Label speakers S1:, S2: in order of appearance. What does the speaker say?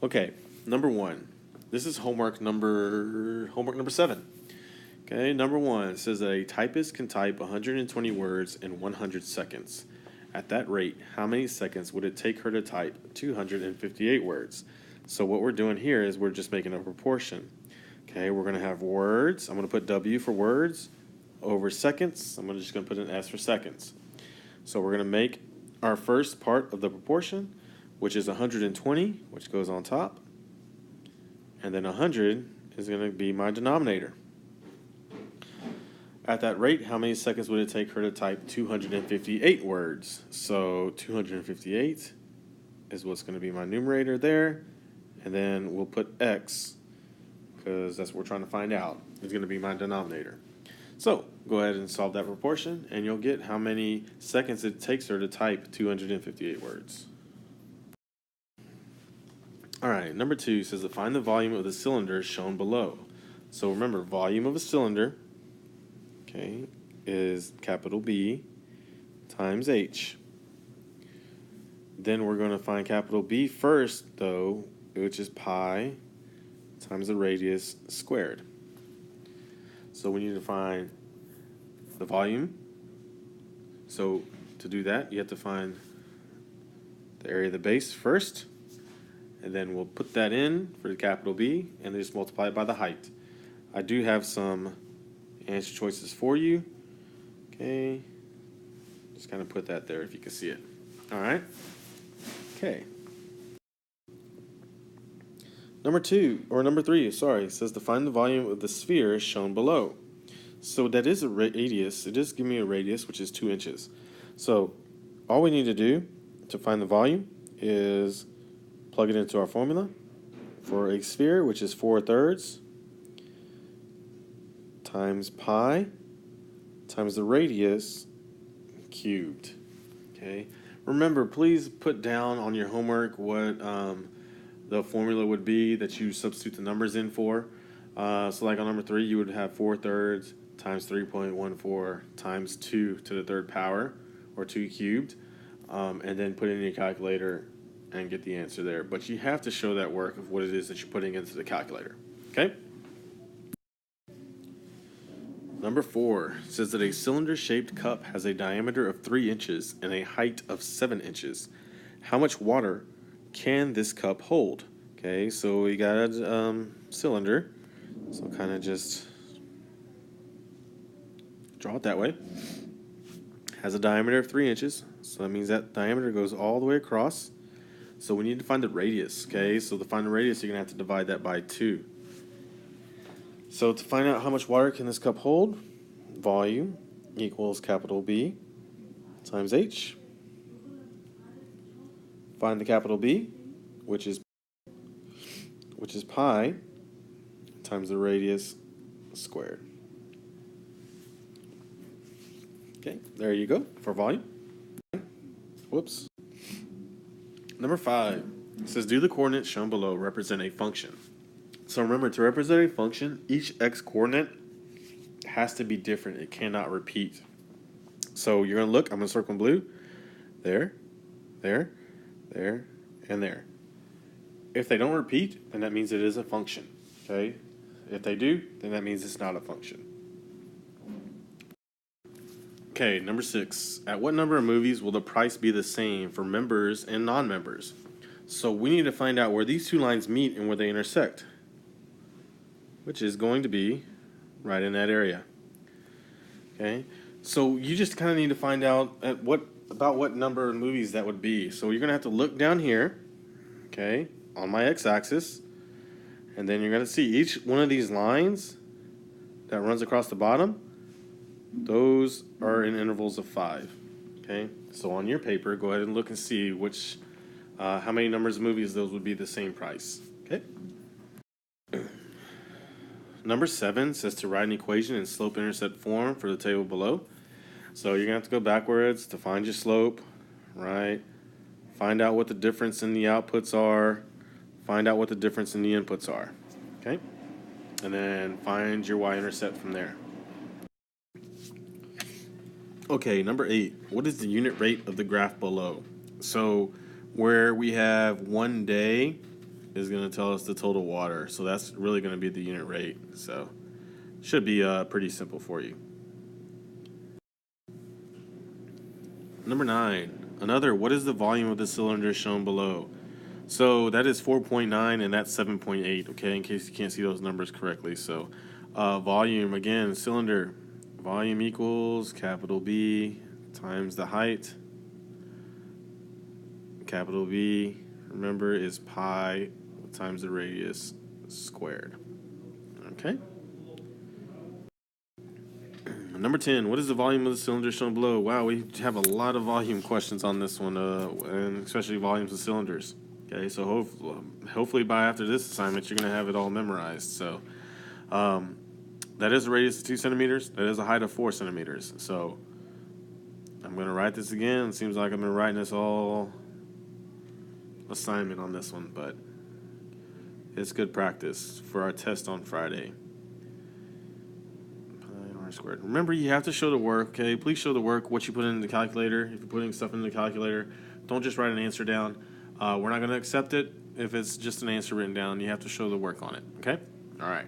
S1: Okay, number one. This is homework number 7. Okay, number one, it says that a typist can type 120 words in 100 seconds. At that rate, how many seconds would it take her to type 258 words? So what we're doing here is we're just making a proportion. Okay, we're going to have words. I'm going to put W for words over seconds. I'm just going to put an S for seconds. So we're going to make our first part of the proportion, which is 120, which goes on top. And then 100 is going to be my denominator. At that rate, how many seconds would it take her to type 258 words? So 258 is what's going to be my numerator there. And then we'll put X, because that's what we're trying to find out. It's going to be my denominator. So go ahead and solve that proportion, and you'll get how many seconds it takes her to type 258 words. All right, number 2 says to find the volume of the cylinder shown below. So remember, volume of a cylinder, okay, is capital B times H. Then we're going to find capital B first, though, which is pi times the radius squared. So we need to find the volume. So to do that, you have to find the area of the base first, and then we'll put that in for the capital B, and then just multiply it by the height. I do have some answer choices for you. Okay, just kind of put that there if you can see it. All right. Okay. Number 3, says to find the volume of the sphere shown below. So that is a radius. It does give me a radius, which is 2 inches. So all we need to do to find the volume is plug it into our formula for a sphere, which is 4/3 times pi times the radius cubed. Okay. Remember, please put down on your homework what the formula would be that you substitute the numbers in for. So like on number 3, you would have 4/3 times 3.14 times 2 to the 3rd power, or 2 cubed, and then put it in your calculator and get the answer there. But you have to show that work of what it is that you're putting into the calculator. Okay? Number 4 says that a cylinder-shaped cup has a diameter of 3 inches and a height of 7 inches. How much water can this cup hold? Okay, so we got a cylinder, so kind of just draw it that way. Has a diameter of 3 inches, so that means that diameter goes all the way across. So we need to find the radius. Okay, so to find the radius, you're gonna have to divide that by 2. So to find out how much water can this cup hold, volume equals capital B times H. Find the capital B, which is pi times the radius squared. Okay, there you go for volume. Whoops. Number 5 says, do the coordinates shown below represent a function? So remember, to represent a function, each x coordinate has to be different. It cannot repeat. So you're going to look, I'm going to circle in blue, there, there, there, and there. If they don't repeat, then that means it is a function. Okay? If they do, then that means it's not a function. Okay, number 6. At what number of movies will the price be the same for members and non-members? So we need to find out where these two lines meet and where they intersect, which is going to be right in that area. Okay, so you just kind of need to find out about what number of movies that would be. So you're going to have to look down here, okay, on my x-axis, and then you're going to see each one of these lines that runs across the bottom. Those are in intervals of 5. Okay, so on your paper, go ahead and look and see how many numbers of movies those would be the same price. Okay. Number 7 says to write an equation in slope-intercept form for the table below. So you're going to have to go backwards to find your slope, right? Find out what the difference in the outputs are. Find out what the difference in the inputs are. Okay? And then find your y-intercept from there. Okay, number 8. What is the unit rate of the graph below? So where we have 1 day is going to tell us the total water. So that's really going to be the unit rate. So should be pretty simple for you. Number 9, what is the volume of the cylinder shown below? So that is 4.9 and that's 7.8, okay, in case you can't see those numbers correctly. So volume, again, cylinder, volume equals capital B times the height. Capital B, remember, is pi times the radius squared. Okay. Number 10, what is the volume of the cylinder shown below? Wow, we have a lot of volume questions on this one, and especially volumes of cylinders. Okay, so hopefully by after this assignment, you're going to have it all memorized. So that is a radius of 2 centimeters. That is a height of 4 centimeters. So I'm going to write this again. It seems like I've been writing this all assignment on this one, but it's good practice for our test on Friday. Squared. Remember, you have to show the work, okay? Please show the work, what you put in the calculator. If you're putting stuff in the calculator, don't just write an answer down. We're not going to accept it if it's just an answer written down. You have to show the work on it, okay? All right.